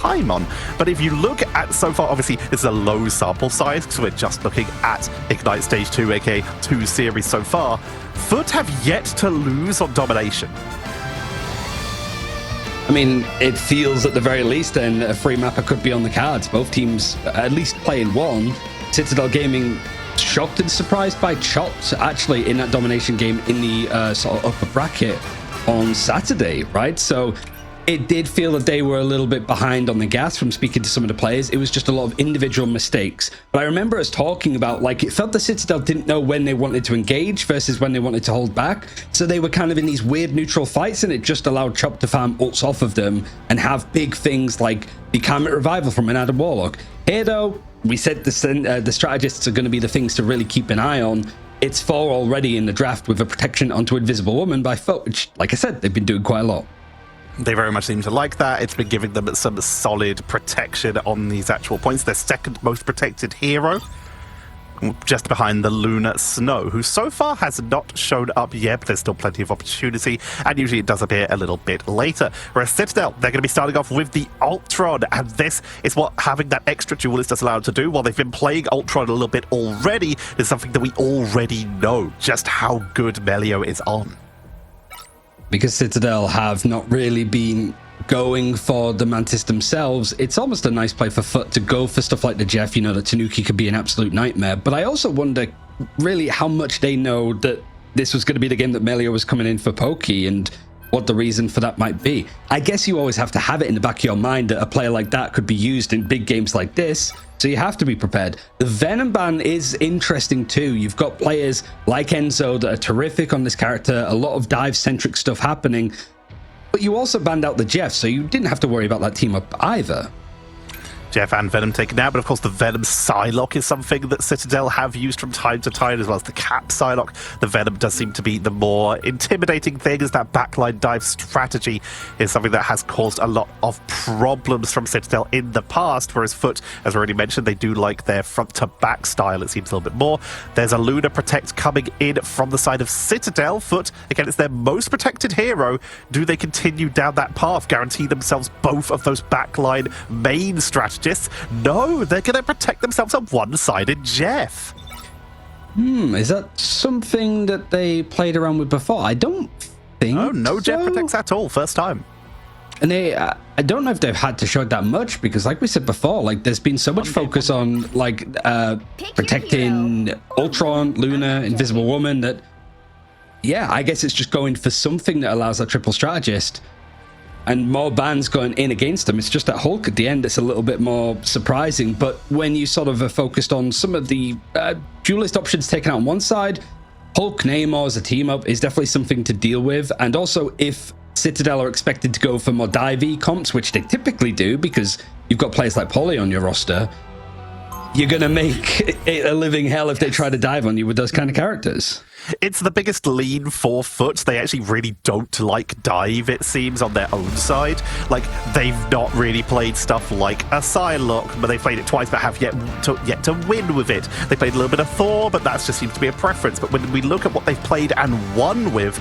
time on. But if you look at so far, obviously this is a low sample size because we're just looking at Ignite Stage 2, aka 2 series so far. FUT have yet to lose on domination. I mean, it feels at the very least then a free mapper could be on the cards. Both teams at least playing one. Citadel Gaming shocked and surprised by Chopped actually in that domination game in the sort of upper bracket on Saturday, right? So it did feel that they were a little bit behind on the gas from speaking to some of the players. It was just a lot of individual mistakes. But I remember us talking about, like, it felt the Citadel didn't know when they wanted to engage versus when they wanted to hold back. So they were kind of in these weird neutral fights, and it just allowed Chop to farm ults off of them and have big things like the Karmic Revival from an Adam Warlock. Here, though, we said the strategists are going to be the things to really keep an eye on. It's 4 already in the draft with a protection onto Invisible Woman by FUT, which, like I said, they've been doing quite a lot. They very much seem to like that. It's been giving them some solid protection on these actual points. Their second most protected hero, just behind the Lunar Snow, who so far has not shown up yet, but there's still plenty of opportunity, and usually it does appear a little bit later. Whereas Citadel, they're going to be starting off with the Ultron, and this is what having that extra duelist has allowed to do. While they've been playing Ultron a little bit already, is something that we already know just how good Melio is on. Because Citadel have not really been going for the Mantis themselves, it's almost a nice play for FUT to go for stuff like the Jeff. You know, that Tanuki could be an absolute nightmare. But I also wonder really how much they know that this was going to be the game that Melio was coming in for Pokey, and what the reason for that might be. I guess you always have to have it in the back of your mind that a player like that could be used in big games like this, so you have to be prepared. The Venom ban is interesting too. You've got players like Enzo that are terrific on this character, a lot of dive-centric stuff happening, but you also banned out the Jeff, so you didn't have to worry about that team up either. Jeff and Venom taken out, but of course the Venom Psylocke is something that Citadel have used from time to time, as well as the Cap Psylocke. The Venom does seem to be the more intimidating thing, as that backline dive strategy is something that has caused a lot of problems from Citadel in the past, whereas FUT, as already mentioned, they do like their front-to-back style, it seems a little bit more. There's a Luna Protect coming in from the side of Citadel. FUT, again, it's their most protected hero. Do they continue down that path, guarantee themselves both of those backline main strategies? No, they're going to protect themselves on one-sided Jeff. Is that something that they played around with before? I don't think no so. Jeff protects at all, first time. And I don't know if they've had to show it that much, because like we said before, like there's been so much focus on like protecting Ultron, Luna, Invisible Woman, that yeah, I guess it's just going for something that allows that triple strategist. And more bans going in against them. It's just that Hulk at the end, it's a little bit more surprising. But when you sort of are focused on some of the duelist options taken out on one side, Hulk Namor as a team up is definitely something to deal with. And also, if Citadel are expected to go for more dive comps, which they typically do because you've got players like Polly on your roster, you're going to make it a living hell if they try to dive on you with those kind of characters. It's the biggest lean for FUT. They actually really don't like dive, it seems, on their own side. Like, they've not really played stuff like a Psylocke, but they played it twice, but have yet to win with it. They played a little bit of Thor, but that just seems to be a preference. But when we look at what they've played and won with,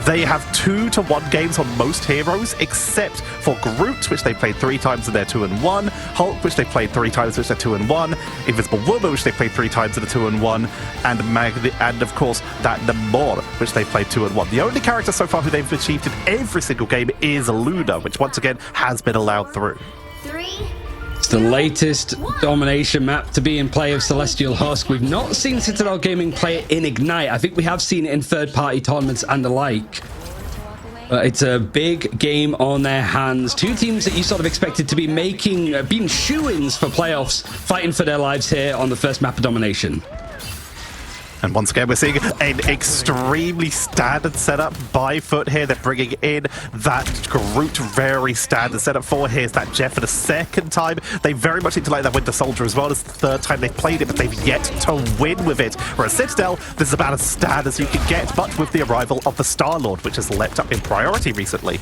they have 2-1 games on most heroes, except for Groot, which they played 3 times and they're 2-1. Hulk, which they played 3 times, which they're 2-1. Invisible Woman, which they played 3 times and they're 2-1. And of course, that Namor, which they played 2-1. The only character so far who they've achieved in every single game is Luna, which once again has been allowed through. It's the latest domination map to be in play of Celestial Husk. We've not seen Citadel Gaming play it in Ignite. I think we have seen it in third-party tournaments and the like. But it's a big game on their hands. 2 teams that you sort of expected to be being shoo-ins for playoffs, fighting for their lives here on the first map of domination. And once again, we're seeing an extremely standard setup by FUT here. They're bringing in that Groot, very standard setup for. Here's that Jeff for the second time. They very much seem to like that Winter Soldier as well. As the third time they've played it, but they've yet to win with it. Whereas Citadel, this is about as standard as you can get, but with the arrival of the Star-Lord, which has leapt up in priority recently.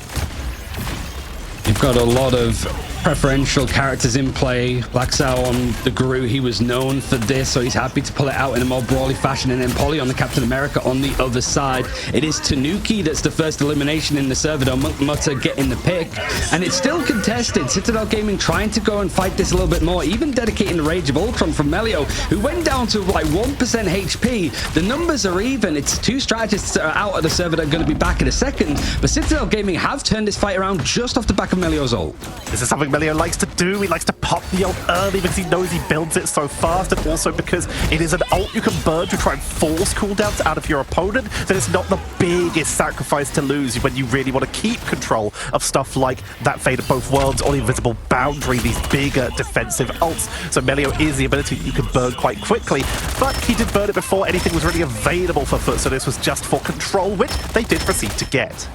You've got a lot of preferential characters in play. Blaxow on the Guru, he was known for this, so he's happy to pull it out in a more brawly fashion. And then Polly on the Captain America on the other side. It is Tanuki that's the first elimination in the server, though Mutter getting the pick. And it's still contested. Citadel Gaming trying to go and fight this a little bit more, even dedicating the Rage of Ultron from Melio, who went down to like 1% HP. The numbers are even. It's two strategists that are out of the server that are going to be back in a second. But Citadel Gaming have turned this fight around just off the back of Melio's ult. This is something Melio likes to do. He likes to pop the ult early because he knows he builds it so fast, and also because it is an ult you can burn to try and force cooldowns out of your opponent. That it's not the biggest sacrifice to lose when you really want to keep control of stuff like that Fate of Both Worlds or the Invisible Boundary, these bigger defensive ults. So Melio is the ability you can burn quite quickly, but he did burn it before anything was really available for FUT, so this was just for control, which they did proceed to get.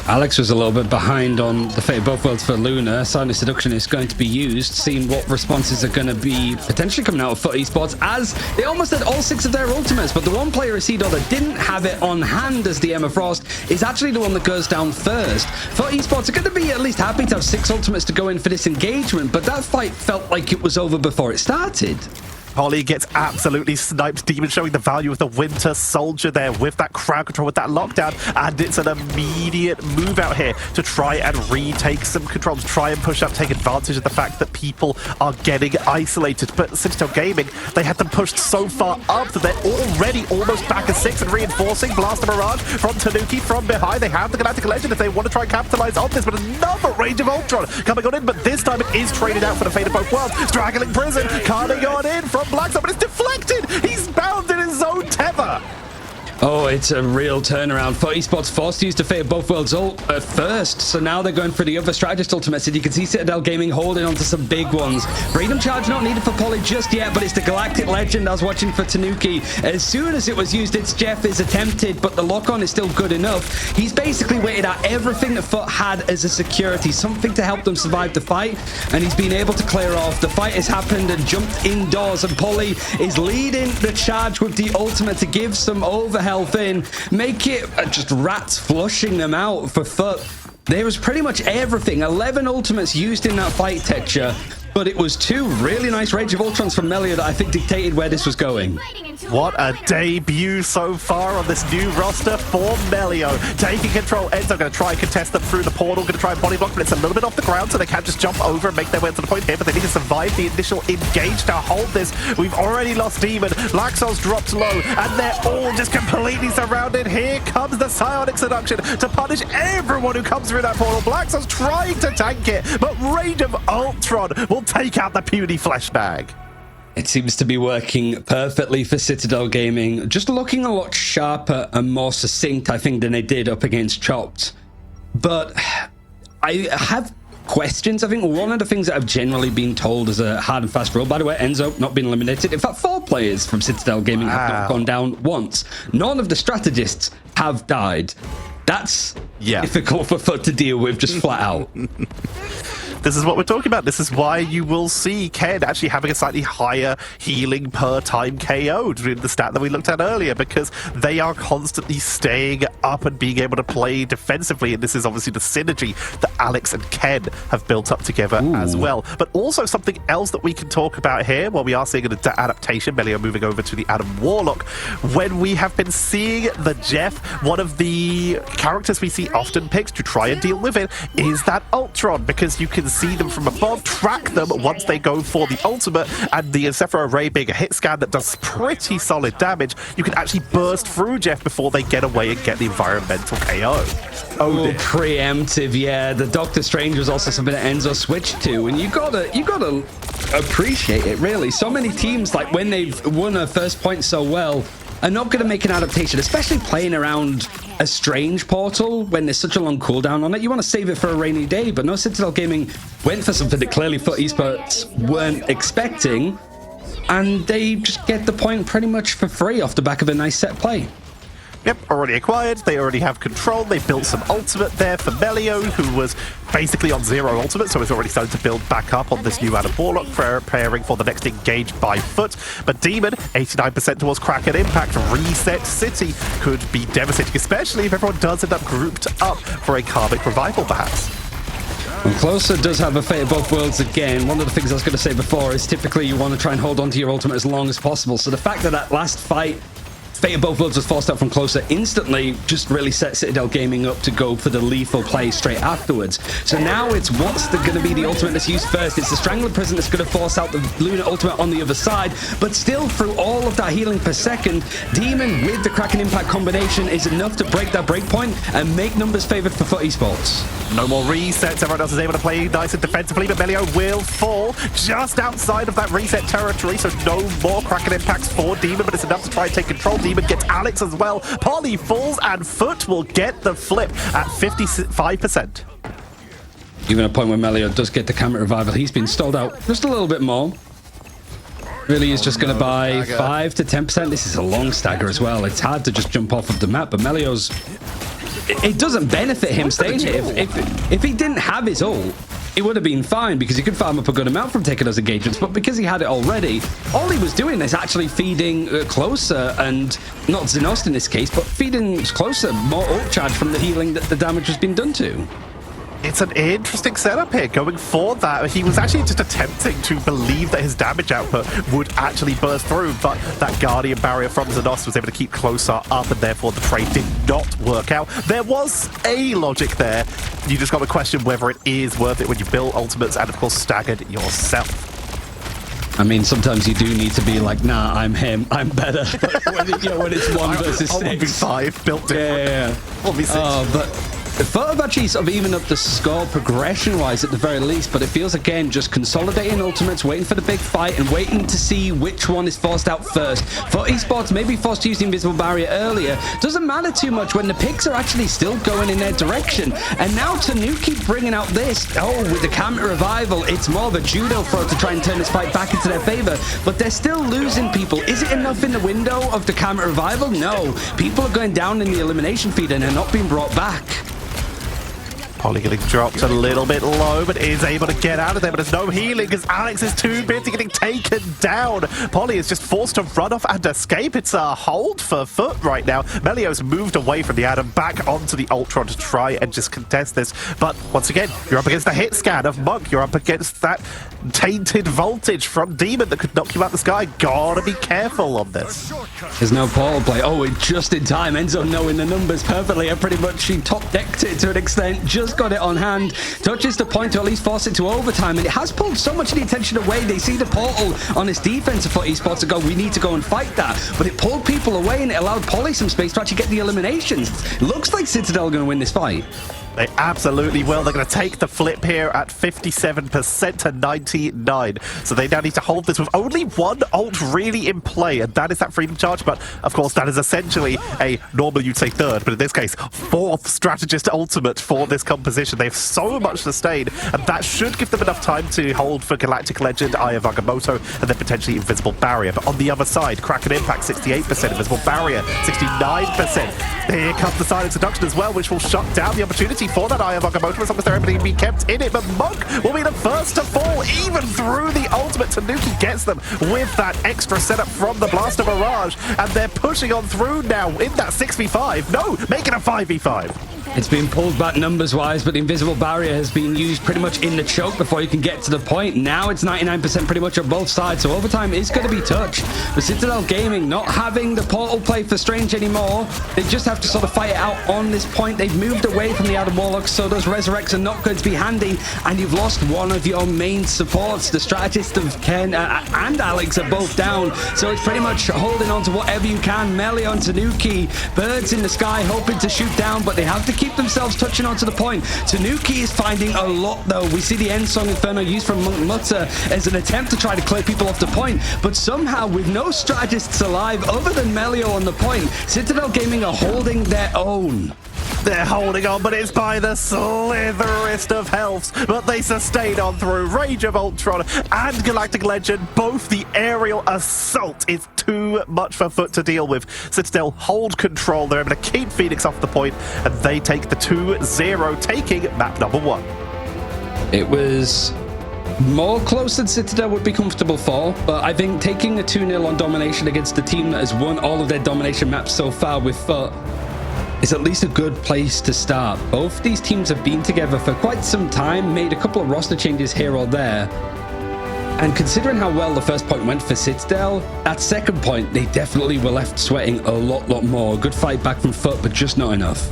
Alex was a little bit behind on the Fate of Both Worlds for Luna. Silent Seduction is going to be used, seeing what responses are going to be potentially coming out of FUT Esports, as they almost had all 6 of their ultimates, but the one player, Citadel, that didn't have it on hand as the Emma Frost is actually the one that goes down first. FUT Esports are going to be at least happy to have 6 ultimates to go in for this engagement, but that fight felt like it was over before it started. Polly gets absolutely sniped. Demon showing the value of the Winter Soldier there with that crowd control, with that lockdown, and it's an immediate move out here to try and retake some control, to try and push up, take advantage of the fact that people are getting isolated. But Citadel Gaming, they had them pushed so far up that they're already almost back at 6 and reinforcing. Blast of Mirage from Tanuki from behind. They have the Galactic Legend if they want to try and capitalize on this, but another Range of Ultron coming on in, but this time it is traded out for the Fate of Both Worlds. Straggling Prison, coming on in from Blaxow, but it's deflected! He's bound in his own tether! Oh, it's a real turnaround. FUT Esports forced to use the Fate of Both Worlds ult at first, so now they're going for the other strategist ultimates. And you can see Citadel Gaming holding on to some big ones. Freedom Charge not needed for Polly just yet, but it's the Galactic Legend I was watching for Tanuki. As soon as it was used, it's Jeff is attempted, but the lock-on is still good enough. He's basically waited out everything that FUT had as a security, something to help them survive the fight, and he's been able to clear off. The fight has happened and jumped indoors, and Polly is leading the charge with the ultimate to give some overhead in, make it just rats flushing them out for FUT. There was pretty much everything. 11 ultimates used in that fight texture, but it was 2 really nice Rage of Ultrons from Melio that I think dictated where this was going. What a debut so far on this new roster for Melio. Taking control, Enzo going to try and contest them through the portal, going to try and body block, but it's a little bit off the ground, so they can't just jump over and make their way to the point here, but they need to survive the initial engage to hold this. We've already lost Demon, Laxos dropped low, and they're all just completely surrounded. Here comes the Psionic Seduction to punish everyone who comes through that portal. Blaxos trying to tank it, but Rage of Ultron will take out the puny flesh bag. It seems to be working perfectly for Citadel Gaming, just looking a lot sharper and more succinct, I think, than they did up against Chopped. But I have questions. I think one of the things that I've generally been told is a hard and fast rule. By the way, Enzo not been eliminated. In fact, 4 players from Citadel Gaming have not gone down once. None of the strategists have died. That's difficult for FUT to deal with, just flat out. This is what we're talking about. This is why you will see Ken actually having a slightly higher healing per time KO'd in the stat that we looked at earlier, because they are constantly staying up and being able to play defensively, and this is obviously the synergy that Alex and Ken have built up together as well. But also something else that we can talk about here, while we are seeing an adaptation, Melio moving over to the Adam Warlock, when we have been seeing the Jeff, one of the characters we see often picked to try and deal with it is that Ultron, because you can see them from above, track them once they go for the ultimate, and the Encephalo Array being a hit scan that does pretty solid damage, you can actually burst through Jeff before they get away and get the environmental KO. Oh, preemptive, yeah. The Doctor Strange was also something that Enzo switched to, and you gotta appreciate it, really. So many teams, like when they've won a first point so well, are not going to make an adaptation, especially playing around a Strange portal when there's such a long cooldown on it. You want to save it for a rainy day, but no, Citadel Gaming went for something that clearly FUT Esports weren't expecting, and they just get the point pretty much for free off the back of a nice set play. Yep, already acquired. They already have control. They built some ultimate there for Melio, who was basically on 0 ultimate, so he's already starting to build back up on this new Adam Warlock, preparing for the next engage by FUT. But Demon, 89% towards Crack and Impact. Reset City could be devastating, especially if everyone does end up grouped up for a Karmic Revival, perhaps. And Closer does have a fate of both worlds again. One of the things I was going to say before is typically you want to try and hold on to your ultimate as long as possible. So the fact that that last fight, Fate of Both Worlds was forced out from Closer instantly just really set Citadel Gaming up to go for the lethal play straight afterwards. So now it's what's going to be the ultimate that's used first. It's the Strangler Prison that's going to force out the Lunar ultimate on the other side, but still through all of that healing per second, Demon with the Kraken Impact combination is enough to break that breakpoint and make numbers favored for FUT Esports. No more resets. Everyone else is able to play nice and defensively, but Melio will fall just outside of that reset territory, so no more Kraken impacts for Demon, but it's enough to try and take control. Demon gets Alex as well. Polly falls, and FUT will get the flip at 55%. Even a point where Melio does get the camera revival. He's been stalled out just a little bit more. Really is just going to buy 5 to 10%. This is a long stagger as well. It's hard to just jump off of the map, but Melio's... It doesn't benefit him staying here. If he didn't have his ult, it would have been fine because he could farm up a good amount from taking those engagements, but because he had it already, all he was doing is actually feeding Closer, and not Zenost in this case, but feeding Closer more ult charge from the healing that the damage has been done to. It's an interesting setup here, going for that. He was actually just attempting to believe that his damage output would actually burst through, but that Guardian barrier from Zenost was able to keep Closer up, and therefore the trade did not work out. There was a logic there. You just got to question whether it is worth it when you build ultimates and, of course, staggered yourself. I mean, sometimes you do need to be like, nah, I'm him, I'm better. when it's 1 versus 6. 1v5, built different. Yeah. 1v6. But FUT have actually sort of even up the score progression-wise at the very least, but it feels, again, just consolidating ultimates, waiting for the big fight, and waiting to see which one is forced out first. FUT Esports may be forced to use the invisible barrier earlier. Doesn't matter too much when the picks are actually still going in their direction. And now Tanuki bringing out this. Oh, with the camera revival, it's more of a judo throw to try and turn this fight back into their favor, but they're still losing people. Is it enough in the window of the camera revival? No. People are going down in the elimination feed and they're not being brought back. Polly getting dropped a little bit low, but is able to get out of there, but there's no healing because Alex is too busy getting taken down. Polly is just forced to run off and escape. It's a hold for FUT right now. Melio's moved away from the Adam back onto the Ultron to try and just contest this, but once again, you're up against the hit scan of Monk. You're up against that tainted voltage from Demon that could knock you out the sky. Gotta be careful on this. There's no portal play. Oh, just in time. Enzo knowing the numbers perfectly. And pretty much she top-decked it to an extent. Just got it on hand. Touches the point to at least force it to overtime. And it has pulled so much of the attention away. They see the portal on its defense for esports to go, we need to go and fight that. But it pulled people away and it allowed Polly some space to actually get the eliminations. It looks like Citadel are going to win this fight. They absolutely will. They're going to take the flip here at 57% to 99. So they now need to hold this with only one ult really in play, and that is that freedom charge. But of course, that is essentially a normal, you'd say third, but in this case, fourth strategist ultimate for this composition. They have so much sustain, and that should give them enough time to hold for Galactic Legend, Eye of Agamotto, and then potentially Invisible Barrier. But on the other side, Kraken Impact 68%, Invisible Barrier 69%. Here comes the Silent Seduction as well, which will shut down the opportunity for that Eye of Agamotto as long as they're able to be kept in it. But Monk will be the first to fall, even through the ultimate. Tanuki gets them with that extra setup from the Blaster Barrage, and they're pushing on through now in that 6v5. No, make it a 5v5. It's been pulled back numbers-wise, but the Invisible Barrier has been used pretty much in the choke before you can get to the point. Now it's 99% pretty much on both sides, so overtime is going to be touched. But Citadel Gaming not having the portal play for Strange anymore, they just have to sort of fight it out on this point. They've moved away from the Adam Warlocks, so those Resurrects are not going to be handy, and you've lost one of your main supports. The strategist of Ken and Alex are both down, so it's pretty much holding on to whatever you can. Melio and Tanuki, birds in the sky hoping to shoot down, but they have to keep themselves touching onto the point. Tanuki is finding a lot though. We see the End Song Inferno used from Monk Mutter as an attempt to try to clear people off the point, but somehow with no strategists alive other than Melio on the point, Citadel Gaming are holding their own. They're holding on, but it's by the slitherest of healths. But they sustain on through. Rage of Ultron and Galactic Legend, both the aerial assault is too much for FUT to deal with. Citadel hold control. They're able to keep Phoenix off the point, and they take the 2-0, taking map number 1. It was more close than Citadel would be comfortable for, but I think taking a 2-0 on domination against the team that has won all of their domination maps so far with FUT, is at least a good place to start. Both these teams have been together for quite some time, made a couple of roster changes here or there. And considering how well the first point went for Citadel, that second point, they definitely were left sweating a lot more. A good fight back from FUT, but just not enough.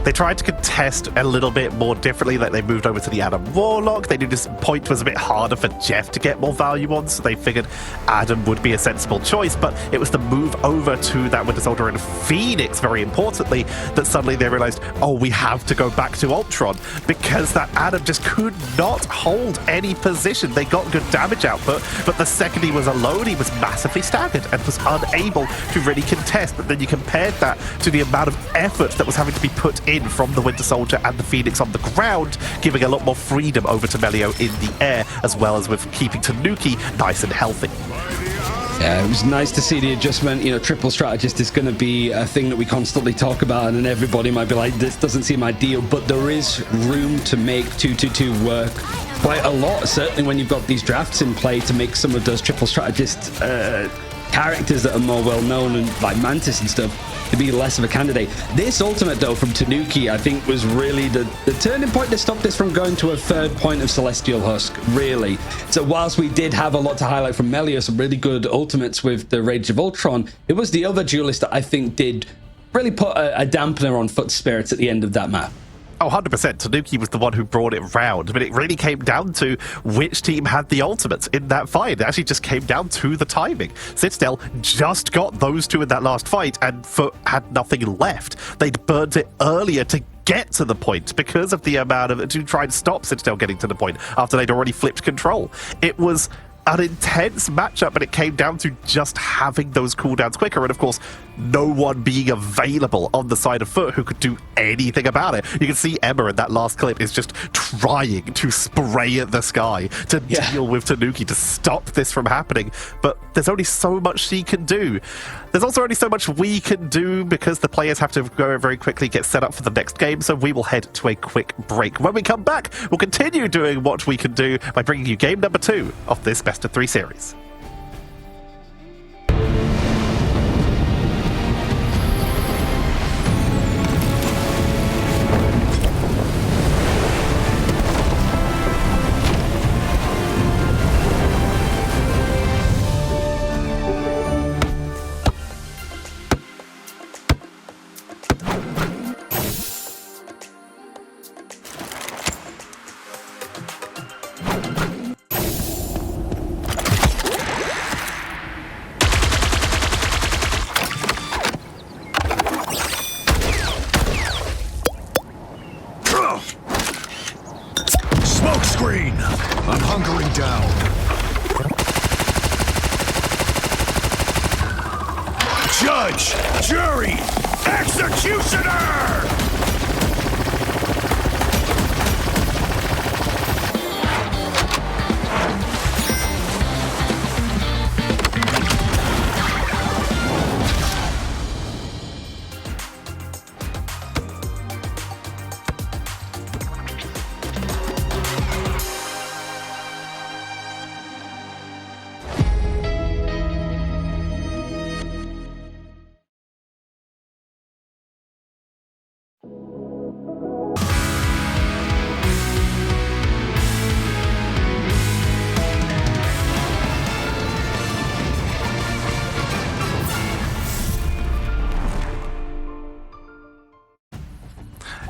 They tried to contest a little bit more differently, like they moved over to the Adam Warlock. They knew this point was a bit harder for Jeff to get more value on, so they figured Adam would be a sensible choice, but it was the move over to that Winter Soldier and Phoenix, very importantly, that suddenly they realized, oh, we have to go back to Ultron, because that Adam just could not hold any position. They got good damage output, but the second he was alone, he was massively staggered and was unable to really contest. But then you compared that to the amount of effort that was having to be put in from the Winter Soldier and the Phoenix on the ground, giving a lot more freedom over to Melio in the air, as well as with keeping Tanuki nice and healthy. Yeah, it was nice to see the adjustment. You know, triple strategist is going to be a thing that we constantly talk about, and everybody might be like, this doesn't seem ideal, but there is room to make 2-2-2 work quite a lot, certainly when you've got these drafts in play, to make some of those triple strategist characters that are more well known, and like Mantis and stuff, to be less of a candidate. This ultimate though from Tanuki, I think, was really the turning point to stop this from going to a third point of Celestial Husk, really. So whilst we did have a lot to highlight from Melio, some really good ultimates with the Rage of Ultron, it was the other duelist that I think did really put a dampener on FUT's spirits at the end of that map. Oh, 100%. Tanuki was the one who brought it round, but it really came down to which team had the ultimates in that fight. It actually just came down to the timing. Citadel just got those two in that last fight, and FUT had nothing left. They'd burned it earlier to get to the point because of the amount of to try and stop Citadel getting to the point after they'd already flipped control. It was an intense matchup, but it came down to just having those cooldowns quicker, and of course no one being available on the side of FUT who could do anything about it. You can see Emma in that last clip is just trying to spray at the sky to deal with Tanuki to stop this from happening, but there's only so much she can do. There's also only so much we can do, because the players have to go very quickly, get set up for the next game, so we will head to a quick break. When we come back, we'll continue doing what we can do by bringing you game number 2 of this Best of 3 series. I'm hunkering down. Judge, jury, executioner!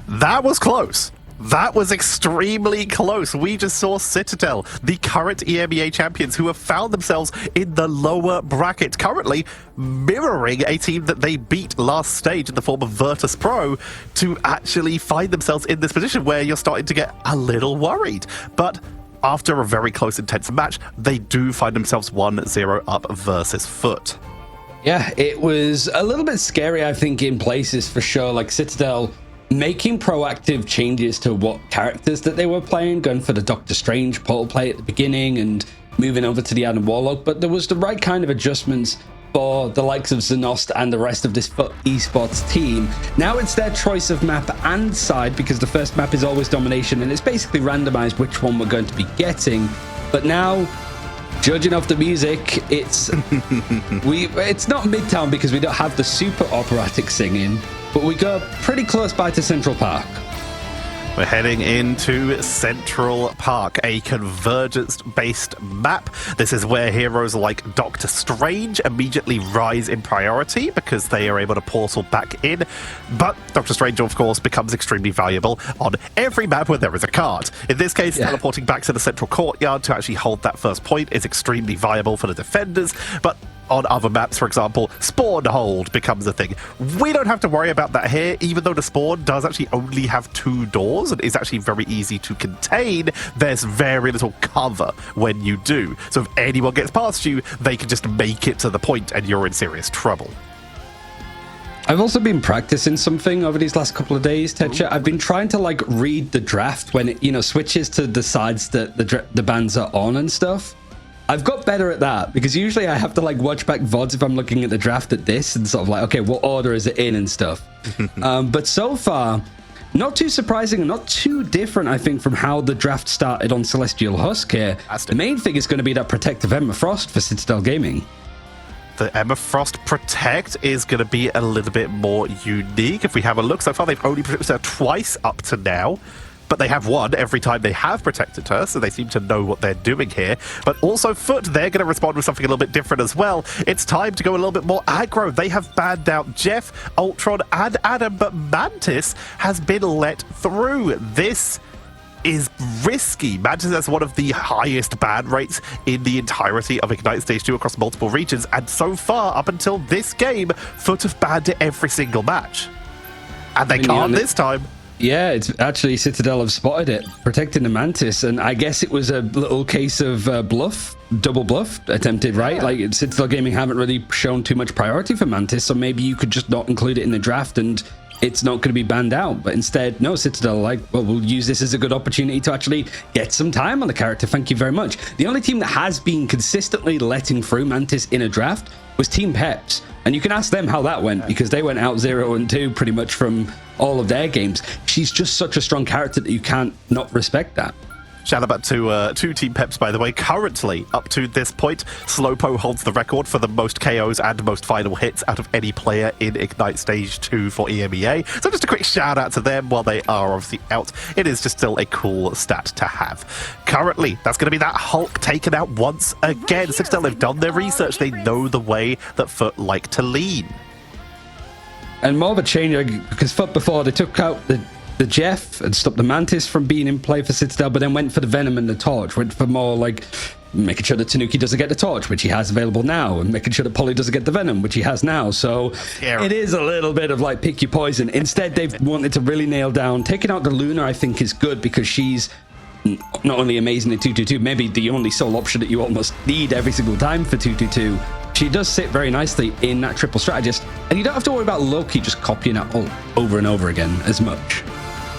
That was close. That was extremely close. We just saw Citadel, the current EMEA champions, who have found themselves in the lower bracket, currently mirroring a team that they beat last stage in the form of Virtus Pro, to actually find themselves in this position where you're starting to get a little worried. But after a very close, intense match, they do find themselves 1-0 up versus FUT. Yeah, it was a little bit scary, I think, in places for sure. Like Citadel making proactive changes to what characters that they were playing, going for the Doctor Strange portal play at the beginning and moving over to the Adam Warlock, but there was the right kind of adjustments for the likes of Zenost and the rest of this FUT Esports team. Now it's their choice of map and side, because the first map is always domination and it's basically randomized which one we're going to be getting. But now, judging off the music, it's not Midtown because we don't have the super operatic singing, but we go pretty close by to Central Park. We're heading into Central Park, a convergence-based map. This is where heroes like Doctor Strange immediately rise in priority because they are able to portal back in. But Doctor Strange, of course, becomes extremely valuable on every map where there is a card. In this case, teleporting back to the central courtyard to actually hold that first point is extremely viable for the defenders. But on other maps, for example, spawn hold becomes a thing. We don't have to worry about that here, even though the spawn does actually only have 2 doors and is actually very easy to contain. There's very little cover when you do. So if anyone gets past you, they can just make it to the point and you're in serious trouble. I've also been practicing something over these last couple of days, Tetcha. I've been trying to like read the draft when it, switches to the sides that the bands are on and stuff. I've got better at that because usually I have to like watch back VODs if I'm looking at the draft at this and sort of like, okay, what order is it in and stuff. But so far, not too surprising and not too different, I think, from how the draft started on Celestial Husk here. The main thing is going to be that Protective Emma Frost for Citadel Gaming. The Emma Frost Protect is going to be a little bit more unique. If we have a look, so far they've only protected her twice up to now. But they have won every time they have protected her, so they seem to know what they're doing here. But also FUT, they're going to respond with something a little bit different as well. It's time to go a little bit more aggro. They have banned out Jeff, Ultron, and Adam, but Mantis has been let through. This is risky. Mantis has one of the highest ban rates in the entirety of Ignite Stage 2 across multiple regions, and so far, up until this game, FUT have banned it every single match. And they can't this time. Yeah, it's actually Citadel have spotted it, protecting the Mantis, and I guess it was a little case of double bluff attempted, right? Like Citadel Gaming haven't really shown too much priority for Mantis, so maybe you could just not include it in the draft and it's not going to be banned out. But instead, no, Citadel like, well, we'll use this as a good opportunity to actually get some time on the character. Thank you very much. The only team that has been consistently letting through Mantis in a draft was Team POVS. And you can ask them how that went because they went out 0-2 pretty much from all of their games. She's just such a strong character that you can't not respect that. Shout out to Team POVS, by the way. Currently, up to this point, Slowpo holds the record for the most KOs and most final hits out of any player in Ignite Stage 2 for EMEA. So just a quick shout out to them while they are obviously out. It is just still a cool stat to have. Currently, that's going to be that Hulk taken out once again. Citadel have done their research. They know the way that FUT like to lean. And more of a change, because FUT before, they took out the Jeff and stopped the Mantis from being in play for Citadel, but then went for the Venom and the Torch, went for more like making sure that Tanuki doesn't get the Torch, which he has available now, and making sure that Polly doesn't get the Venom, which he has now. So it is a little bit of like pick your poison. Instead, they've wanted to really nail down. Taking out the Luna, I think, is good because she's not only amazing in 2-2-2, maybe the only sole option that you almost need every single time for 2-2-2. She does sit very nicely in that triple strategist, and you don't have to worry about Loki just copying it all over and over again as much.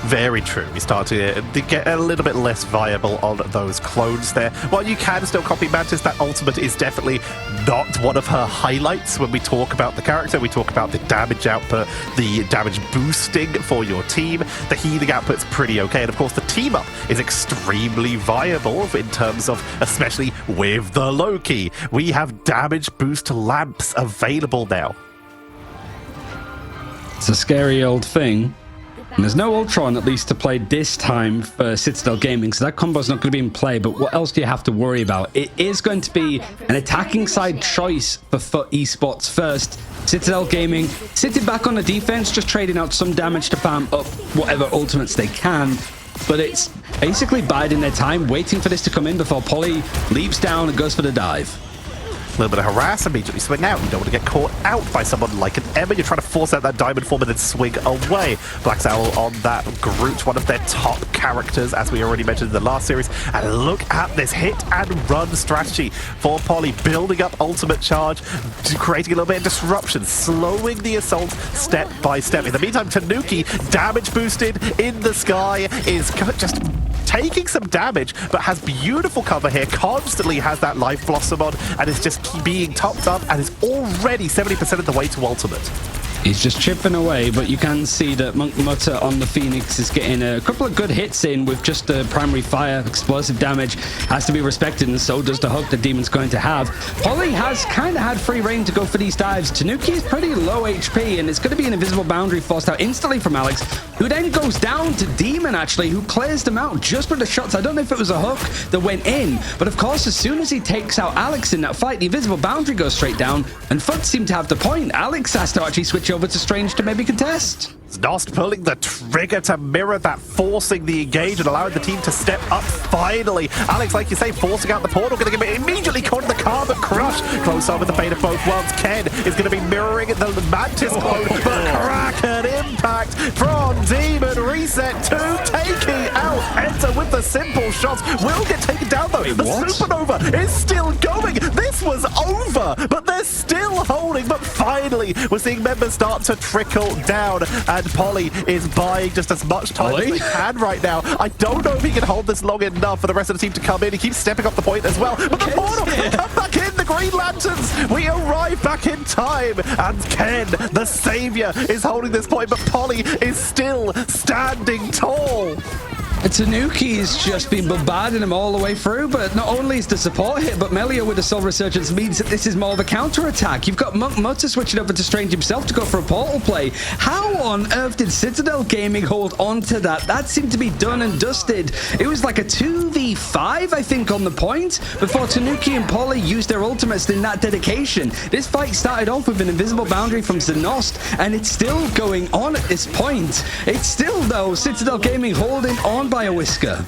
Very true. We start to get a little bit less viable on those clones there. While you can still copy Mantis, that ultimate is definitely not one of her highlights when we talk about the character. We talk about the damage output, the damage boosting for your team. The healing output's pretty okay. And of course, the team up is extremely viable in terms of, especially with the Loki. We have damage boost lamps available now. It's a scary old thing. And there's no Ultron, at least, to play this time for Citadel Gaming, so that combo's not going to be in play. But what else do you have to worry about? It is going to be an attacking side choice for FUT Esports first. Citadel Gaming sitting back on the defense, just trading out some damage to farm up whatever ultimates they can. But it's basically biding their time, waiting for this to come in before Polly leaps down and goes for the dive. A little bit of harass, immediately swing out. You don't want to get caught out by someone like an Emma. You're trying to force out that diamond form and then swing away. Black Owl on that Groot, one of their top characters, as we already mentioned in the last series. And look at this hit and run strategy for Polly, building up ultimate charge, creating a little bit of disruption, slowing the assault step by step. In the meantime, Tanuki, damage boosted in the sky, is just taking some damage, but has beautiful cover here, constantly has that life blossom on, and is just being topped up, and is already 70% of the way to ultimate. He's just chipping away, but you can see that Monk Mutter on the Phoenix is getting a couple of good hits in with just the primary fire. Explosive damage has to be respected, and so does the hook that Demon's going to have. Polly has kind of had free reign to go for these dives. Tanuki is pretty low HP, and it's going to be an invisible boundary forced out instantly from Alex, who then goes down to Demon, actually, who clears them out just with the shots. I don't know if it was a hook that went in, but of course, as soon as he takes out Alex in that fight, the invisible boundary goes straight down, and FUT seem to have the point. Alex has to actually switch over to Strange to maybe contest. Nost pulling the trigger to mirror that, forcing the engage and allowing the team to step up finally. Alex, like you say, forcing out the portal, going to get immediately caught in the Carbon Crush. Close on with the fate of both worlds. Ken is going to be mirroring the Mantis clone, but Kraken impact from Demon. Reset to taking out Enter with the simple shots. Will get taken down though. The Supernova is still going. This was over, but they're still holding. But finally, we're seeing members start to trickle down. And Polly is buying just as much time as he can right now. I don't know if he can hold this long enough for the rest of the team to come in. He keeps stepping up the point as well. But the portal, they come back in, the Green Lanterns. We arrive back in time. And Ken, the savior, is holding this point. But Polly is still standing tall. Tanuki's just been bombarding him all the way through, but not only is the support hit, but Melio with the Soul Resurgence means that this is more of a counter-attack. You've got Monk Mutter switching over to Strange himself to go for a portal play. How on earth did Citadel Gaming hold on to that? That seemed to be done and dusted. It was like a 2v5, I think, on the point, before Tanuki and Polly used their ultimates in that dedication. This fight started off with an invisible boundary from Zenost, and it's still going on at this point. It's still, though, Citadel Gaming holding on by a whisker.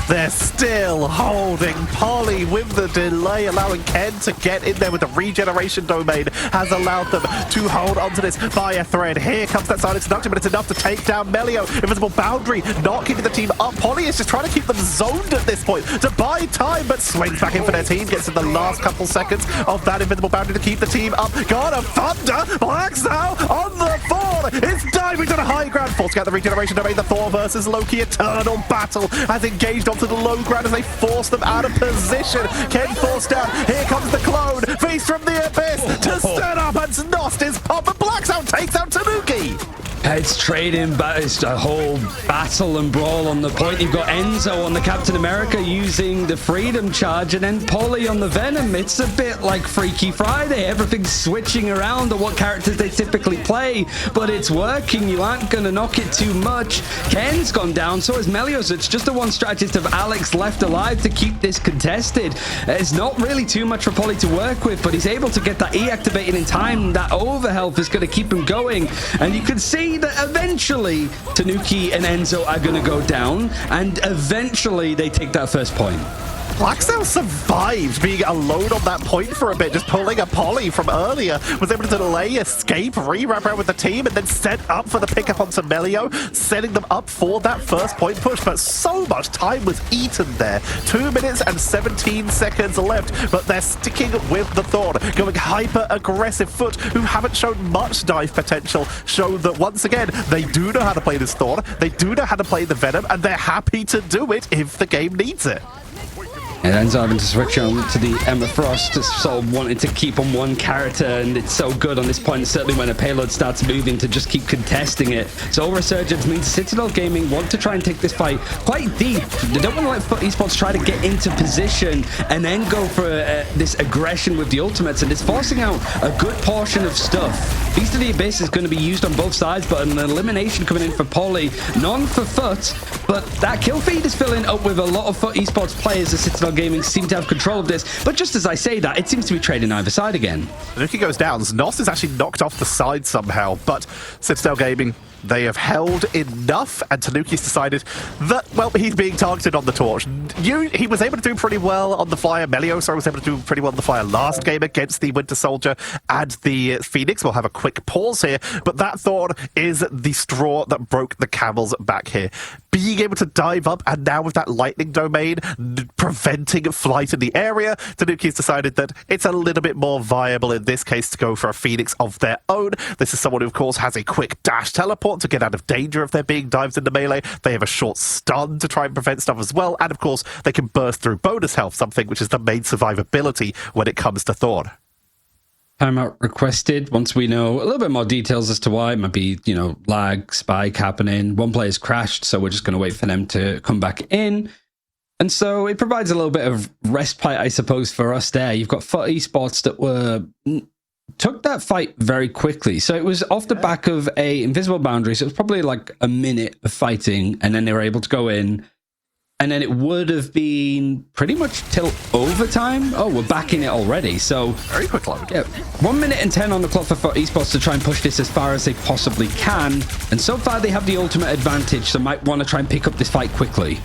They're still holding. Polly with the delay, allowing Ken to get in there with the regeneration domain, has allowed them to hold onto this fire thread. Here comes that silence induction, but it's enough to take down Melio. Invisible boundary, not keeping the team up. Polly is just trying to keep them zoned at this point to buy time, but swings back in for their team, gets in the last couple seconds of that invisible boundary to keep the team up. God of Thunder, Black now on the fall. It's diving to the high ground, forcing out the regeneration domain. The Thor versus Loki eternal battle has engaged onto the low ground as they force them out of position. Ken forced down. Here comes the clone. Feast from the abyss to stand up, and Nost is pop, but Black's out, takes out Tanuki. It's trading, but it's a whole battle and brawl on the point. You've got Enzo on the Captain America using the Freedom Charge, and then Polly on the Venom. It's a bit like Freaky Friday. Everything's switching around to what characters they typically play, but it's working. You aren't going to knock it too much. Ken's gone down, so is Melio's. It's just the one strategist of Alex left alive to keep this contested. It's not really too much for Polly to work with, but he's able to get that E activated in time. That overhealth is going to keep him going, and you can see that eventually Tanuki and Enzo are going to go down, and eventually they take that first point. Blackcell survived being alone on that point for a bit, just pulling a Polly from earlier, was able to delay, escape, re-wrap around with the team, and then set up for the pickup onto Melio, setting them up for that first point push. But so much time was eaten there. 2 minutes and 17 seconds left, but they're sticking with the Thorn, going hyper-aggressive. FUT, who haven't shown much dive potential, show that once again, they do know how to play this Thorn, they do know how to play the Venom, and they're happy to do it if the game needs it. And Enzo having to switch on to the Emma Frost, just sort of wanting to keep on one character, and it's so good on this point, certainly when a payload starts moving, to just keep contesting it. So Resurgence means Citadel Gaming want to try and take this fight quite deep. They don't want to let FUT Esports try to get into position and then go for this aggression with the ultimates, and it's forcing out a good portion of stuff. Feast of the Abyss is going to be used on both sides, but an elimination coming in for Polly, none for FUT, but that kill feed is filling up with a lot of FUT Esports players as Citadel Gaming seem to have control of this. But just as I say that, it seems to be trading either side again. Tanuki goes down. Nost is actually knocked off the side somehow, but Citadel Gaming, they have held enough, and Tanuki's decided that, well, he's being targeted on the torch. He was able to do pretty well on the Flyer. Melio, sorry, was able to do pretty well on the Flyer last game against the Winter Soldier and the Phoenix. We'll have a quick pause here, but that Thorn is the straw that broke the camel's back here. Being able to dive up, and now with that lightning domain preventing flight in the area, Tanuki's decided that it's a little bit more viable in this case to go for a Phoenix of their own. This is someone who, of course, has a quick dash teleport to get out of danger if they're being dived into melee. They have a short stun to try and prevent stuff as well, and of course they can burst through bonus health, something which is the main survivability when it comes to Thorn. Timeout requested. Once we know a little bit more details as to why, it might be, you know, lag, spike happening. One player's crashed, so we're just going to wait for them to come back in. And so it provides a little bit of respite, I suppose, for us there. You've got FUT Esports that took that fight very quickly. So it was off the back of a invisible boundary. So it was probably like a minute of fighting, and then they were able to go in. And then it would have been pretty much till overtime. Oh, we're back in it already. So very quick load. Yeah, 1 minute and 10 on the clock for FUT Esports to try and push this as far as they possibly can. And so far they have the ultimate advantage, so might want to try and pick up this fight quickly.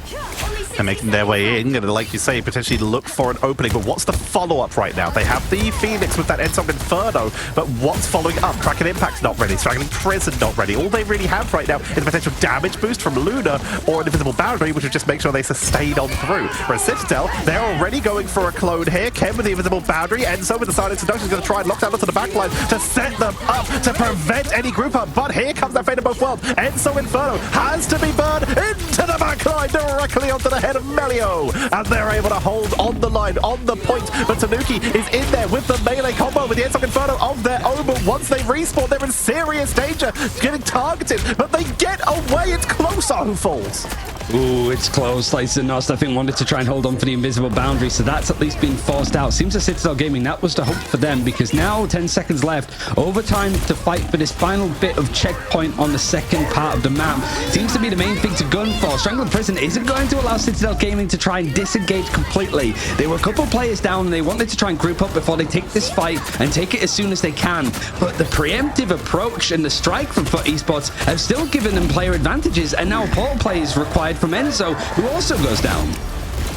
They're making their way in, and like you say, potentially look for an opening. But what's the follow-up right now? They have the Phoenix with that Ensom Inferno, but what's following up? Kraken Impact's not ready, Straggling Prison not ready. All they really have right now is a potential damage boost from Luna or an invisible boundary, which would just make sure they sustain on through. Whereas Citadel, they're already going for a clone here. Ken with the invisible boundary, Enzo with the silent seduction is going to try and lock down onto the backline to set them up to prevent any group up. But here comes that fate of both worlds. Enzo Inferno has to be burned into the backline directly onto the head of Melio, and they're able to hold on the line, on the point, but Tanuki is in there with the melee combo with the Ensom Inferno of their own, but once they respawn, they're in serious danger, getting targeted, but they get away. It's closer. Who falls? Ooh, it's close. Slice and Nost, I think, wanted to try and hold on for the invisible boundary, so that's at least been forced out. Seems that Citadel Gaming, that was the hope for them, because now 10 seconds left, overtime to fight for this final bit of checkpoint on the second part of the map. Seems to be the main thing to gun for. Strangling Prison isn't going to allow Citadel Gaming to try and disengage completely. They were a couple players down, and they wanted to try and group up before they take this fight and take it as soon as they can. But the preemptive approach and the strike from FUT Esports have still given them player advantages, and now a portal play is required from Enzo, who also goes down.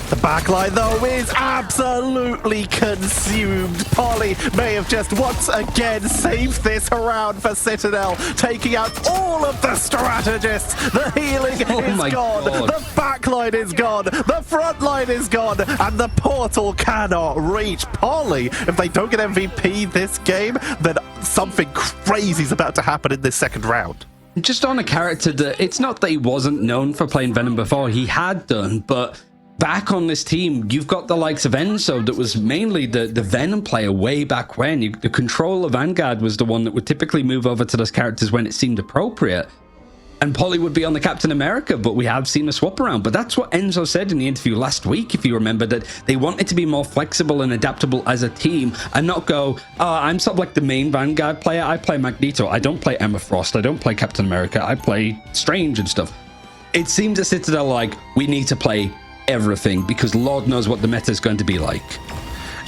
The backline, though, is absolutely consumed. Polly may have just once again saved this round for Citadel, taking out all of the strategists. The healing is gone. God. The backline is gone. The front line is gone. And the portal cannot reach Polly. If they don't get MVP this game, then something crazy is about to happen in this second round. Just on a character that, it's not that he wasn't known for playing Venom before, he had done, but back on this team, you've got the likes of Enzo that was mainly the Venom player way back when. The controller Vanguard was the one that would typically move over to those characters when it seemed appropriate. And Polly would be on the Captain America, but we have seen a swap around. But that's what Enzo said in the interview last week, if you remember, that they wanted to be more flexible and adaptable as a team and not go, I'm sort of like the main Vanguard player. I play Magneto. I don't play Emma Frost. I don't play Captain America. I play Strange and stuff. It seems at Citadel like we need to play everything because Lord knows what the meta is going to be like.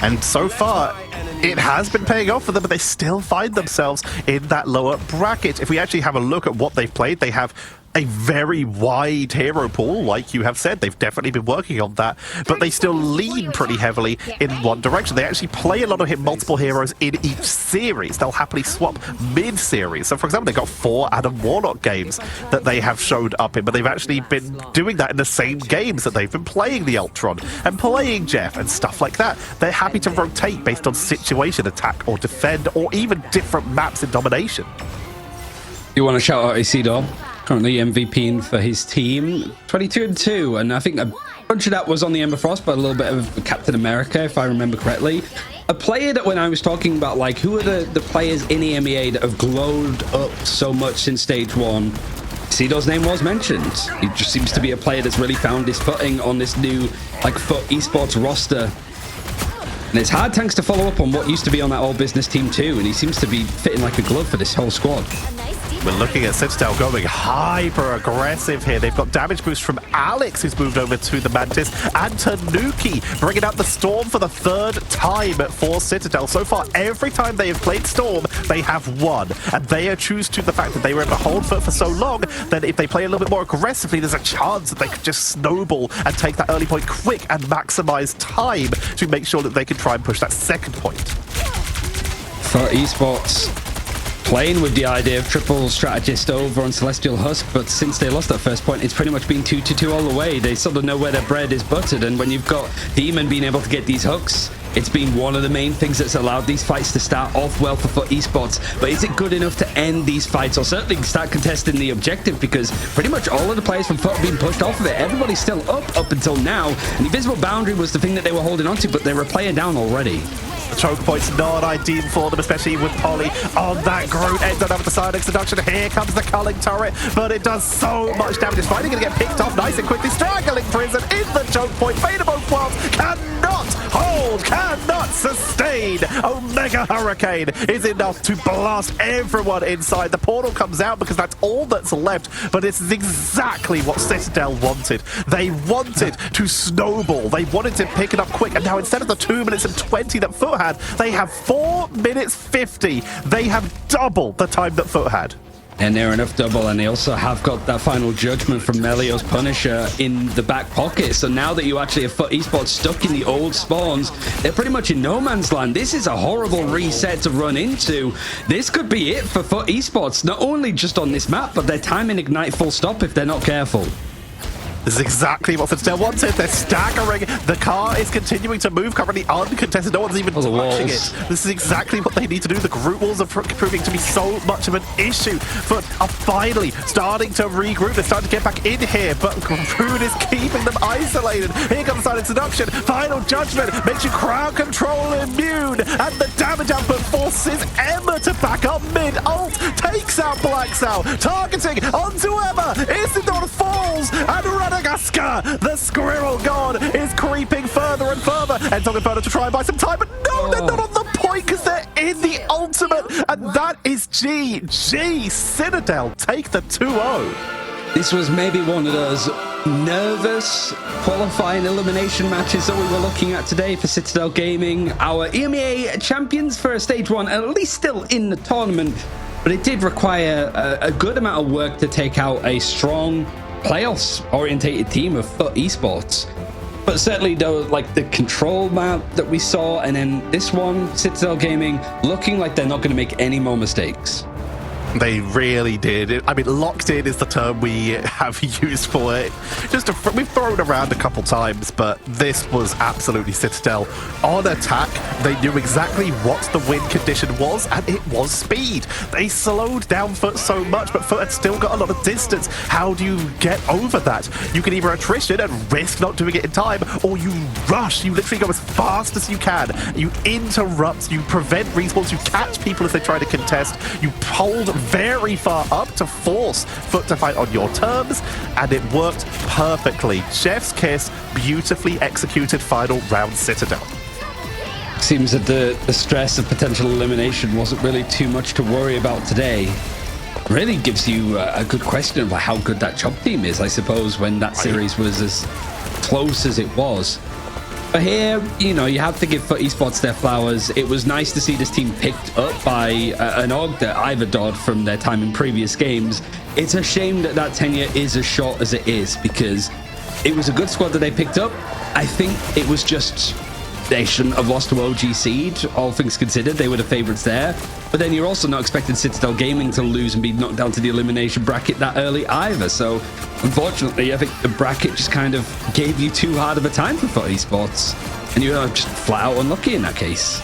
And so far, it has been paying off for them, but they still find themselves in that lower bracket. If we actually have a look at what they've played, they have a very wide hero pool, like you have said. They've definitely been working on that, but they still lean pretty heavily in one direction. They actually play a lot of multiple heroes in each series. They'll happily swap mid-series. So, for example, they've got 4 Adam Warlock games that they have showed up in, but they've actually been doing that in the same games that they've been playing the Ultron and playing Jeff and stuff like that. They're happy to rotate based on situation, attack or defend, or even different maps in domination. You want to shout out Isidore? Currently MVP for his team, 22-2, and I think a bunch of that was on the Ember Frost, but a little bit of Captain America, if I remember correctly. A player that when I was talking about, like, who are the players in EMEA that have glowed up so much since stage 1, Isidor's name was mentioned. He just seems to be a player that's really found his footing on this new, like, FUT Esports roster. And it's hard tanks to follow up on what used to be on that all business team too, and he seems to be fitting like a glove for this whole squad. We're looking at Citadel going hyper-aggressive here. They've got damage boost from Alex, who's moved over to the Mantis, and Tanuki bringing out the Storm for the 3rd time for Citadel. So far, every time they have played Storm, they have won. And they choose to the fact that they were able to hold for so long, that if they play a little bit more aggressively, there's a chance that they could just snowball and take that early point quick and maximize time to make sure that they can try and push that second point. FUT Esports playing with the idea of triple strategist over on Celestial Husk, but since they lost that first point, it's pretty much been 2-2 all the way. They sort of know where their bread is buttered, and when you've got Demon being able to get these hooks, it's been one of the main things that's allowed these fights to start off well for FUT Esports. But is it good enough to end these fights, or certainly start contesting the objective? Because pretty much all of the players from FUT have been pushed off of it. Everybody's still up until now, and the invisible boundary was the thing that they were holding on to, but they were a player down already. The choke point's not ideal for them, especially with Polly on that Groot. Ends up with the Silex seduction. Here comes the culling turret, but it does so much damage. It's finally going to get picked off nice and quickly. Straggling Prison in the choke point. Fate of both worlds cannot hold, cannot sustain. Omega Hurricane is enough to blast everyone inside. The portal comes out because that's all that's left, but this is exactly what Citadel wanted. They wanted to snowball. They wanted to pick it up quick, and now instead of the 2 minutes and 20 that FUT had, they have 4 minutes 50. They have double the time that FUT had. And near enough double, and they also have got that final judgment from Melio's Punisher in the back pocket. So now that you actually have FUT Esports stuck in the old spawns, they're pretty much in no man's land. This is a horrible reset to run into. This could be it for FUT Esports, not only just on this map, but their time in Ignite full stop if they're not careful. This is exactly what Citadel wanted. They're staggering. The car is continuing to move, currently uncontested. No one's even touching it. This is exactly what they need to do. The Groot walls are proving to be so much of an issue. FUT are finally starting to regroup. They're starting to get back in here, but Groot is keeping them isolated. Here comes Silent Seduction. Final Judgment makes you crowd control immune, and the damage output forces Emma to back up mid. Ult takes out Black Sow, targeting onto Emma. Isidore falls, and Radagasta, the squirrel god, is creeping further and further, and talking further to try and buy some time, but no, they're not on the point because they're in the ultimate, and that is GG. Citadel take the 2-0. This was maybe one of those nervous qualifying elimination matches that we were looking at today for Citadel Gaming. Our EMEA champions for stage 1, at least still in the tournament, but it did require a good amount of work to take out a strong playoffs orientated team of FUT Esports. But certainly though, like the control map that we saw, and then this one, Citadel Gaming, looking like they're not going to make any more mistakes. They really did. I mean, locked in is the term we have used for it. We've thrown around a couple times, but this was absolutely Citadel on attack. They knew exactly what the win condition was, and it was speed. They slowed down FUT so much, but FUT had still got a lot of distance. How do you get over that? You can either attrition and risk not doing it in time, or you rush. You literally go as fast as you can. You interrupt, you prevent respawns, you catch people as they try to contest, you hold very far up to force FUT to fight on your terms, and it worked perfectly. Chef's kiss, beautifully executed final round Citadel. Seems that the stress of potential elimination wasn't really too much to worry about today. Really gives you a good question about how good that Chop team is, I suppose, when that series was as close as it was. But here, you know, you have to give FUT Esports their flowers. It was nice to see this team picked up by an AUG that I've adored from their time in previous games. It's a shame that that tenure is as short as it is, because it was a good squad that they picked up. I think it was just they shouldn't have lost to OG Seed, all things considered. They were the favourites there. But then you're also not expecting Citadel Gaming to lose and be knocked down to the elimination bracket that early either. So, unfortunately, I think the bracket just kind of gave you too hard of a time for FUT Esports. And you're just flat out unlucky in that case.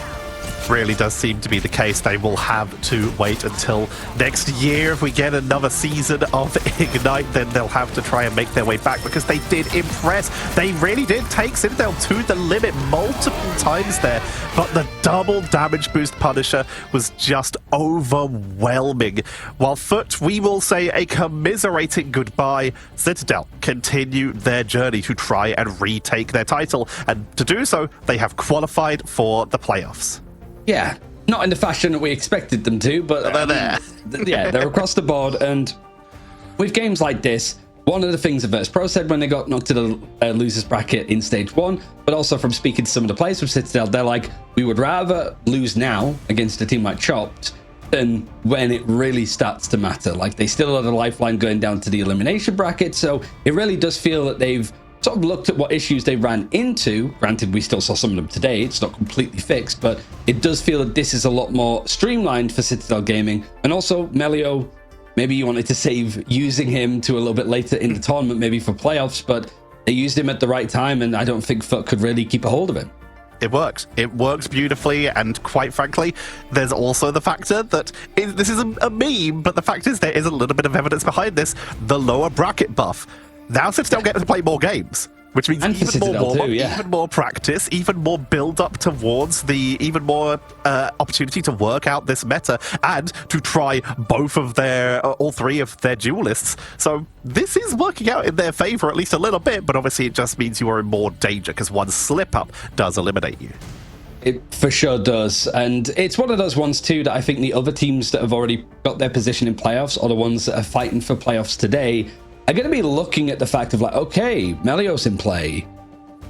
Really does seem to be the case. They will have to wait until next year. If we get another season of Ignite, then they'll have to try and make their way back, because they did impress. They really did take Citadel to the limit multiple times there, but the double damage boost Punisher was just overwhelming. While FUT, we will say a commiserating goodbye. Citadel continue their journey to try and retake their title, and to do so, they have qualified for the playoffs. Yeah, not in the fashion that we expected them to, but they're there. Yeah, they're across the board. And with games like this, one of the things that Virtus Pro said when they got knocked to the losers bracket in stage 1, but also from speaking to some of the players from Citadel, they're like, we would rather lose now against a team like Chopped than when it really starts to matter. Like, they still have a lifeline going down to the elimination bracket, so it really does feel that they've sort of looked at what issues they ran into. Granted, we still saw some of them today. It's not completely fixed, but it does feel that this is a lot more streamlined for Citadel Gaming. And also, Melio, maybe you wanted to save using him to a little bit later in the tournament, maybe for playoffs, but they used him at the right time, and I don't think FUT could really keep a hold of him. It works. It works beautifully, and quite frankly, there's also the factor that this is a meme, but the fact is there is a little bit of evidence behind this. The lower bracket buff. Now Citadel get to play more games. Which means And for even more Citadel warm-up, too, yeah. even more practice, even more build-up towards the even more opportunity to work out this meta and to try both of all three of their duelists. So this is working out in their favor at least a little bit, but obviously it just means you are in more danger because one slip-up does eliminate you. It for sure does. And it's one of those ones too that I think the other teams that have already got their position in playoffs, or the ones that are fighting for playoffs today, are going to be looking at the fact of like, okay, Melio's in play.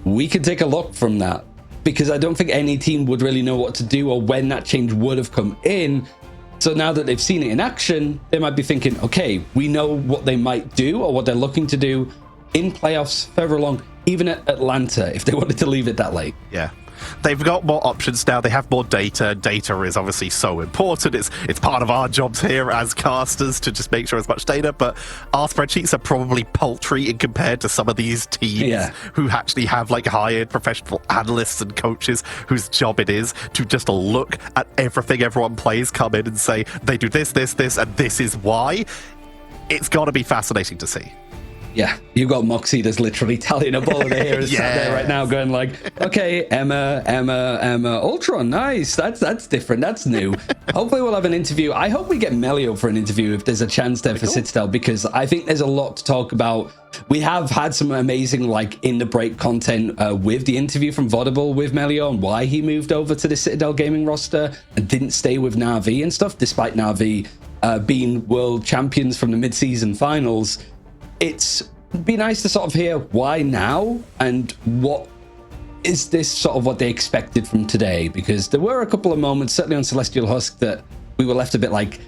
We could take a look from that, because I don't think any team would really know what to do or when that change would have come in. So now that they've seen it in action, they might be thinking, okay, we know what they might do or what they're looking to do in playoffs further along, even at Atlanta, if they wanted to leave it that late. Yeah. They've got more options now. They have more data. Data is obviously so important. It's part of our jobs here as casters to just make sure there's much data, but our spreadsheets are probably paltry in compared to some of these teams who actually have like hired professional analysts and coaches whose job it is to just look at everything everyone plays, come in and say, they do this, this, this, and this is why. It's got to be fascinating to see. Yeah, you've got Moxie that's literally tallying up all of the heroes sat there right now going like, okay, Emma, Ultron, nice. That's different. That's new. Hopefully we'll have an interview. I hope we get Melio for an interview if there's a chance there for Citadel, because I think there's a lot to talk about. We have had some amazing like in the break content with the interview from Vodable with Melio and why he moved over to the Citadel gaming roster and didn't stay with Na'Vi and stuff, despite Na'Vi being world champions from the mid-season finals. It's be nice to sort of hear why now and what is this sort of what they expected from today, because there were a couple of moments, certainly on Celestial Husk, that we were left a bit like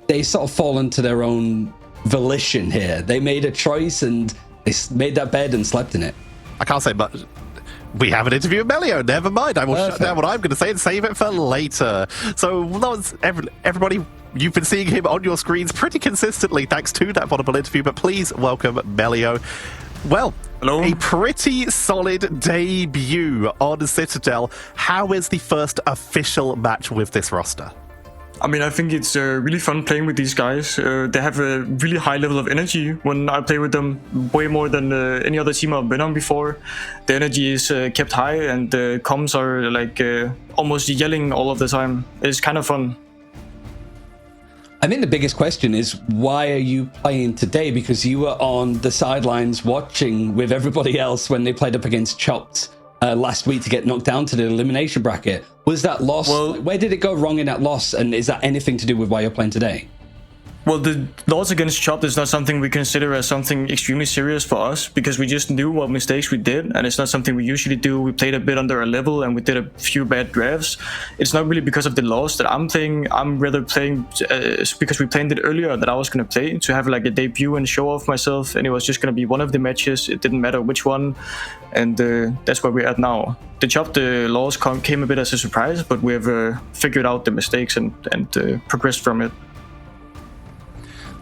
they sort of fallen to their own volition here. They made a choice and they made that bed and slept in it. I can't say much. We have an interview with Melio. Never mind. I will shut down what I'm going to say and save it for later. So, everybody, you've been seeing him on your screens pretty consistently thanks to that Vodable interview, but please welcome Melio. Well, hello. A pretty solid debut on Citadel. How is the first official match with this roster? I mean, I think it's really fun playing with these guys. They have a really high level of energy when I play with them, way more than any other team I've been on before. The energy is kept high and the comms are like almost yelling all of the time. It's kind of fun. I think the biggest question is, why are you playing today? Because you were on the sidelines watching with everybody else when they played up against Chopped last week to get knocked down to the elimination bracket. Was that loss? Well, where did it go wrong in that loss? And is that anything to do with why you're playing today? Well, the loss against Chopped is not something we consider as something extremely serious for us, because we just knew what mistakes we did, and it's not something we usually do. We played a bit under our level, and we did a few bad drafts. It's not really because of the loss that I'm playing. I'm rather playing because we planned it earlier that I was going to play, to have like a debut and show off myself, and it was just going to be one of the matches. It didn't matter which one, and that's where we're at now. The Chopped loss came a bit as a surprise, but we have figured out the mistakes and progressed from it.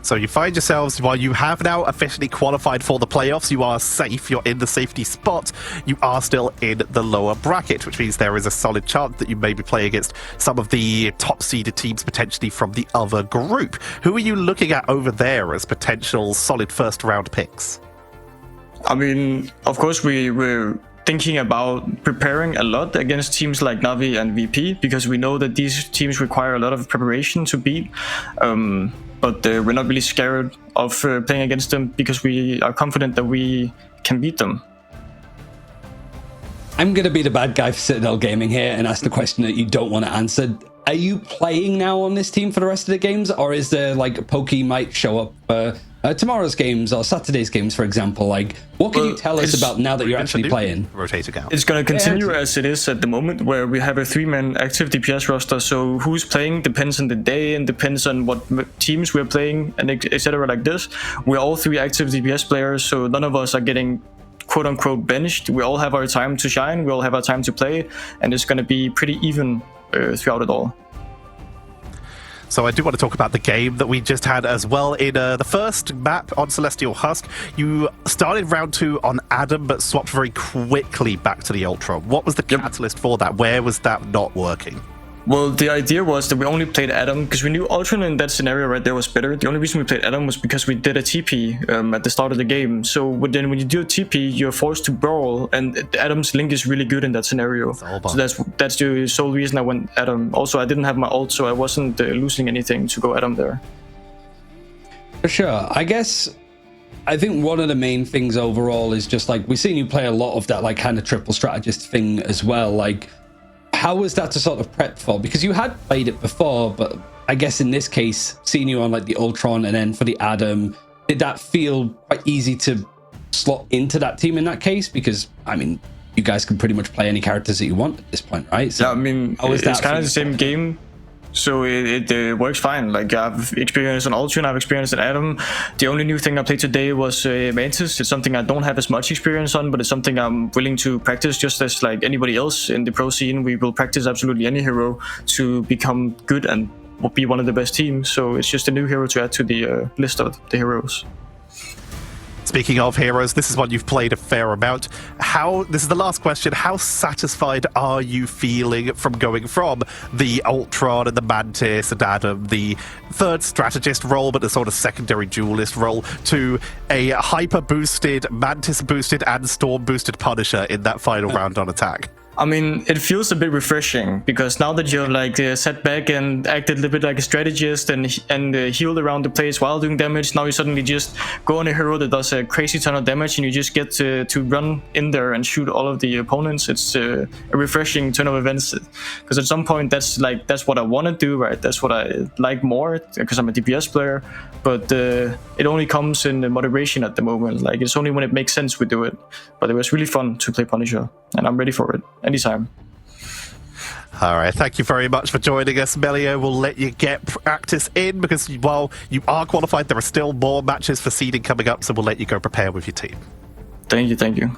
So you find yourselves, while you have now officially qualified for the playoffs, you are safe, you're in the safety spot, you are still in the lower bracket, which means there is a solid chance that you may be playing against some of the top-seeded teams potentially from the other group. Who are you looking at over there as potential solid first-round picks? I mean, of course, we're thinking about preparing a lot against teams like Na'Vi and VP, because we know that these teams require a lot of preparation to beat. But we're not really scared of playing against them, because we are confident that we can beat them. I'm going to be the bad guy for Citadel Gaming here and ask the question that you don't want to answer. Are you playing now on this team for the rest of the games, or is there like Pokey might show up tomorrow's games or Saturday's games, for example? Like, what can you tell us about now that you're actually playing? Rotate account. It's going to continue as it is at the moment, where we have a 3-man active DPS roster. So who's playing depends on the day and depends on what teams we're playing, and etc. like this. We're all 3 active DPS players, so none of us are getting quote-unquote benched. We all have our time to shine. We all have our time to play, and it's going to be pretty even throughout it all. So I do want to talk about the game that we just had as well. In the first map on Celestial Husk, you started round 2 on Adam, but swapped very quickly back to the Ultra. What was the catalyst for that? Where was that not working? Well, the idea was that we only played Adam because we knew Ultron in that scenario right there was better. The only reason we played Adam was because we did a TP at the start of the game. So then when you do a TP, you're forced to brawl, and Adam's link is really good in that scenario. So that's the sole reason I went Adam. Also, I didn't have my ult, so I wasn't losing anything to go Adam there. For sure. I guess I think one of the main things overall is just like we've seen you play a lot of that like kind of triple strategist thing as well. Like, how was that to sort of prep for? Because you had played it before, but I guess in this case, seeing you on like the Ultron and then for the Adam, did that feel quite easy to slot into that team in that case? Because I mean, you guys can pretty much play any characters that you want at this point, right? So yeah, I mean, it's kind of the same game. So it works fine. Like, I've experienced an Ultron, I've experienced an Adam. The only new thing I played today was Mantis. It's something I don't have as much experience on, but it's something I'm willing to practice just as like anybody else in the pro scene. We will practice absolutely any hero to become good and be one of the best teams. So it's just a new hero to add to the list of the heroes. Speaking of heroes, this is one you've played a fair amount. This is the last question. How satisfied are you feeling from going from the Ultron and the Mantis and Adam, the third strategist role, but the sort of secondary duelist role, to a hyper-boosted, Mantis-boosted and Storm-boosted Punisher in that final round on attack? I mean, it feels a bit refreshing because now that you're like sat back and acted a little bit like a strategist and healed around the place while doing damage, now you suddenly just go on a hero that does a crazy ton of damage and you just get to run in there and shoot all of the opponents. It's a refreshing turn of events because at some point that's what I want to do, right? That's what I like more because I'm a DPS player, but it only comes in moderation at the moment. Like, it's only when it makes sense we do it. But it was really fun to play Punisher and I'm ready for it. Anytime. All right, thank you very much for joining us, Melio. We'll let you get practice in because while you are qualified, there are still more matches for seeding coming up, so we'll let you go prepare with your team. Thank you.